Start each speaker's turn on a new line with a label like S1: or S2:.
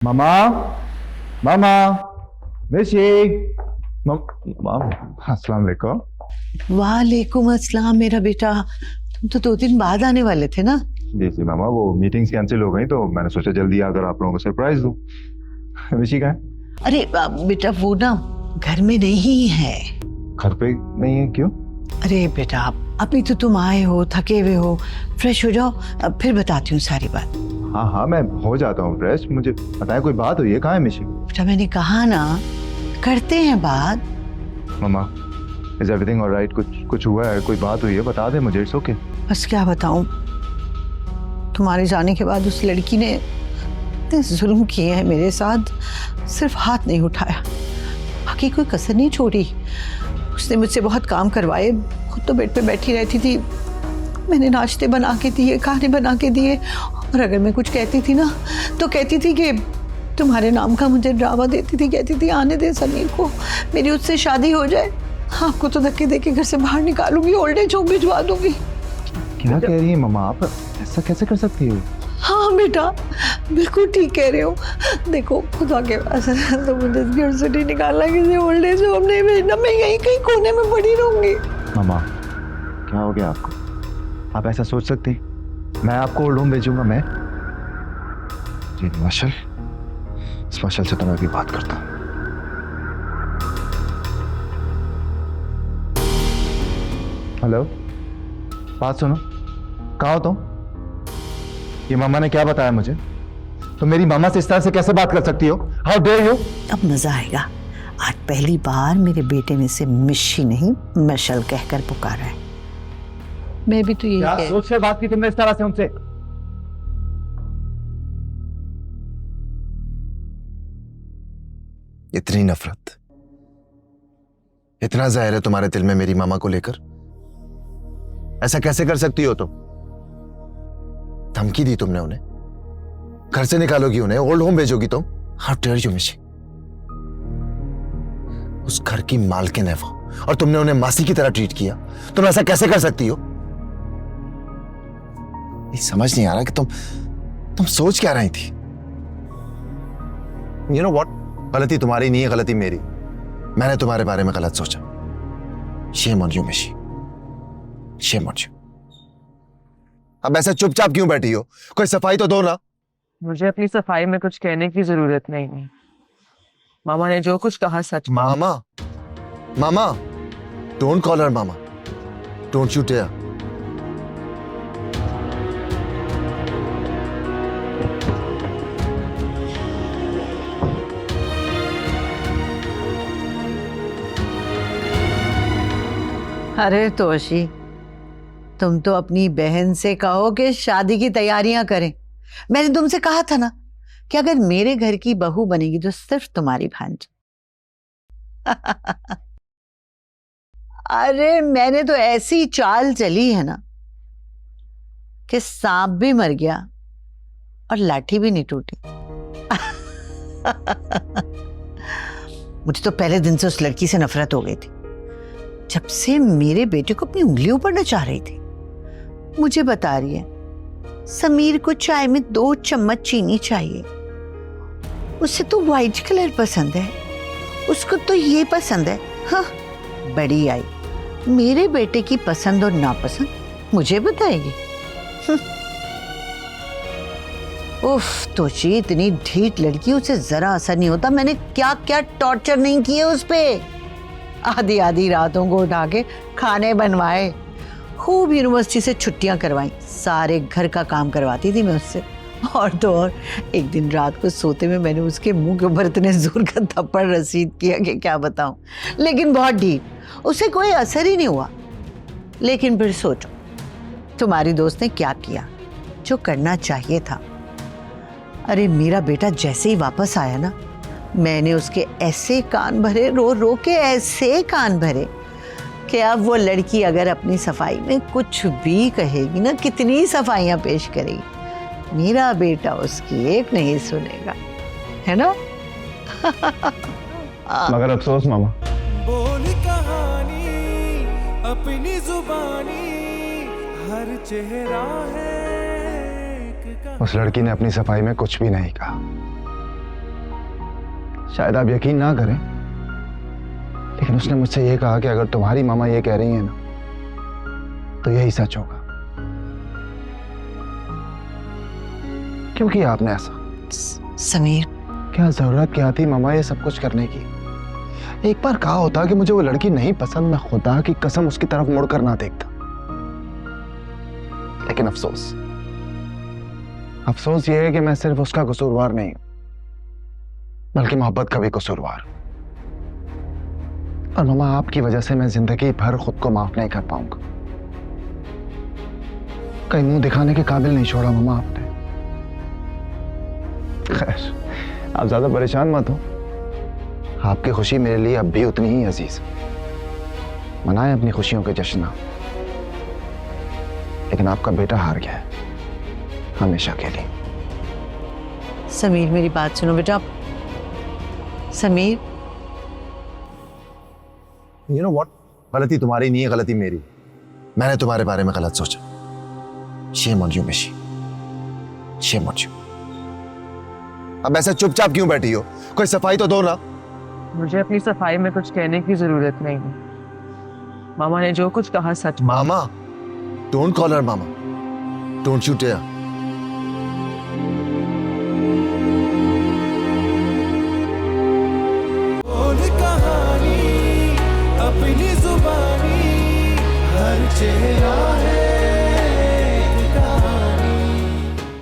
S1: मामा, मामा, मिशी, अस्सलाम वालेकुम।
S2: वालेकुम अस्सलाम मेरा बेटा। तुम तो 2 दिन बाद आने वाले थे ना।
S1: जी जी मामा, वो मीटिंग्स कैंसिल हो गई तो मैंने सोचा जल्दी आकर आप लोगों को सरप्राइज दूं। मिशी कहाँ है?
S2: अरे बेटा वो ना घर में नहीं है।
S1: घर पे नहीं है? क्यों?
S2: अरे बेटा अभी तो तुम आए हो, थके हुए हो, फ्रेश हो जाओ, फिर बताती हूँ सारी बात।
S1: हाँ हाँ, मैं हो जाता हूँ फ्रेश। मुझे बताएं, कोई बात हुई है? कहाँ है मिशी?
S2: बेटा मैंने कहा ना करते हैं बात।
S1: मामा, इज एवरीथिंग ऑलराइट? कुछ हुआ है? कोई बात हुई है? बता दे मुझे। It's okay.
S2: बस क्या बताऊं, तुम्हारे जाने के बाद उस लड़की ने इतने जुल्म किए हैं मेरे साथ, सिर्फ हाथ नहीं उठाया, बाकी कोई कसर नहीं छोड़ी। उसने मुझसे बहुत काम करवाए, खुद तो बेड पे बैठी रहती थी, मैंने नाश्ते बना के दिए, खाने बना के दिए, और अगर मैं कुछ कहती थी ना तो कहती थी कि तुम्हारे नाम का मुझे ड्रामा देती थी, कहती थी आने दे समीर को, मेरी उससे शादी हो जाए, आपको तो धक्के दे के घर से बाहर निकालूंगी, ओल्ड एज होम भिजवा दूंगी।
S1: क्या कह रही है मामा आप? ऐसा कैसे कर सकती हो?
S2: हाँ बेटा बिल्कुल ठीक कह रहे हो। देखो खुदा के पास तो मुझे इस घर से नहीं निकालना, किसी ओल्ड एज होम नहीं भेजना, मैं यहीं कहीं कोने में पड़ी रहूंगी।
S1: मामा, क्या हो गया आपको? आप ऐसा सोच सकती? मैं आपको ओल्ड होम भेजूंगा? मैं जी मार्शल, इस मार्शल से तो मैं भी बात करता हूँ। हेलो, बात सुनो। कहाँ हो तुम? ये मामा ने क्या बताया मुझे? तो मेरी मामा से इस तरह से कैसे बात कर सकती हो? How dare you!
S2: अब मजा आएगा। आज पहली बार मेरे बेटे ने से मिशी नहीं मशल कहकर पुकारा है। मैं भी तो यही
S1: क्या
S2: कह।
S1: सोच कर बात की तुमने इस तरह से उनसे?
S3: इतनी नफरत, इतना जहर है तुम्हारे दिल में मेरी मामा को लेकर? ऐसा कैसे कर सकती हो तुम? धमकी दी तुमने उन्हें, घर से निकालोगी उन्हें, ओल्ड होम भेजोगी तुम? हाउ डेयर यू मिशी! उस घर की मालकिन है वो, और तुमने उन्हें मासी की तरह ट्रीट किया। तुम ऐसा कैसे कर सकती हो? ये समझ नहीं आ रहा कि तुम सोच क्या रही थी। यू नो व्हाट, गलती तुम्हारी नहीं है, गलती मेरी। मैंने तुम्हारे बारे में गलत सोचा। शेम ऑन यू मिशी, शेम ऑन यू। अब ऐसा चुपचाप क्यों बैठी हो? कोई सफाई तो दो ना।
S4: मुझे अपनी सफाई में कुछ कहने की जरूरत नहीं है। मामा ने जो कुछ कहा सच।
S3: Mama, mama, don't call her mama, don't you dare.
S2: अरे तोशी, तुम तो अपनी बहन से कहो कि शादी की तैयारियां करें। मैंने तुमसे कहा था ना कि अगर मेरे घर की बहू बनेगी तो सिर्फ तुम्हारी भांजी। अरे मैंने तो ऐसी चाल चली है ना कि सांप भी मर गया और लाठी भी नहीं टूटी। मुझे तो पहले दिन से उस लड़की से नफरत हो गई थी, जब से मेरे बेटे को अपनी उंगलियों पर नचा रही थी। मुझे बता रही है समीर को चाय में 2 चम्मच चीनी चाहिए, उसे तो व्हाइट कलर पसंद है, उसको तो ये पसंद है। हाँ, बड़ी आई, मेरे बेटे की पसंद और नापसंद मुझे बताएगी। उफ तोची, इतनी ढीठ लड़की, उसे जरा असर नहीं होता। मैंने क्या क्या टॉर्चर नहीं किए उस पे। आधी आधी रातों को उठा के खाने बनवाए, खूब यूनिवर्सिटी से छुट्टियां करवाई, सारे घर का काम करवाती थी मैं उससे। और तो और एक दिन रात को सोते में मैंने उसके मुंह के ऊपर इतने जोर का थप्पड़ रसीद किया कि क्या बताऊं, लेकिन बहुत ढीठ, उसे कोई असर ही नहीं हुआ। लेकिन फिर सोचो तुम्हारी दोस्त ने क्या किया, जो करना चाहिए था। अरे मेरा बेटा जैसे ही वापस आया ना, मैंने उसके ऐसे कान भरे, रो रो के ऐसे कान भरे कि अब वो लड़की अगर अपनी सफाई में कुछ भी कहेगी ना, कितनी सफाइयां पेश करेगी, मेरा बेटा उसकी एक नहीं सुनेगा, है ना?
S1: मगर अफसोस मामा,
S5: बोल कहानी अपनी जुबानी, हर चेहरा है एक
S1: उस लड़की ने अपनी सफाई में कुछ भी नहीं कहा। शायद आप यकीन ना करें, लेकिन उसने मुझसे ये कहा कि अगर तुम्हारी मामा ये कह रही है ना, तो यही सच होगा। क्यों किया आपने ऐसा?
S2: समीर,
S1: क्या जरूरत क्या थी मामा ये सब कुछ करने की? एक बार कहा होता कि मुझे वो लड़की नहीं पसंद, मैं खुदा की कसम उसकी तरफ मुड़कर ना देखता। लेकिन अफसोस ये है कि मैं सिर्फ उसका कसूरवार नहीं हूं, बल्कि मोहब्बत का भी कसूरवार। और मामा आपकी वजह से मैं जिंदगी भर खुद को माफ नहीं कर पाऊंगा। कहीं मुंह दिखाने के काबिल नहीं छोड़ा मामा आपने। खैर, आप ज्यादा परेशान मत हो। आपकी खुशी मेरे लिए अब भी उतनी ही अजीज है। मनाएं अपनी खुशियों के जश्न। लेकिन आपका बेटा हार गया है, हमेशा के लिए।
S2: समीर मेरी बात सुनो बेटा। समीर,
S3: यू नो व्हाट, गलती तुम्हारी नहीं है, गलती मेरी। मैंने तुम्हारे बारे में गलत सोचा। शेम ऑन यू मिशी, शेम ऑन यू। अब ऐसा चुपचाप क्यों बैठी हो? कोई सफाई तो दो ना।
S4: मुझे अपनी सफाई में कुछ कहने की जरूरत नहीं है। मामा ने जो कुछ कहा सच।
S3: Mama, don't call her mama, don't you dare.
S5: बोल कहानी अपनी जुबानी, हर चेहरा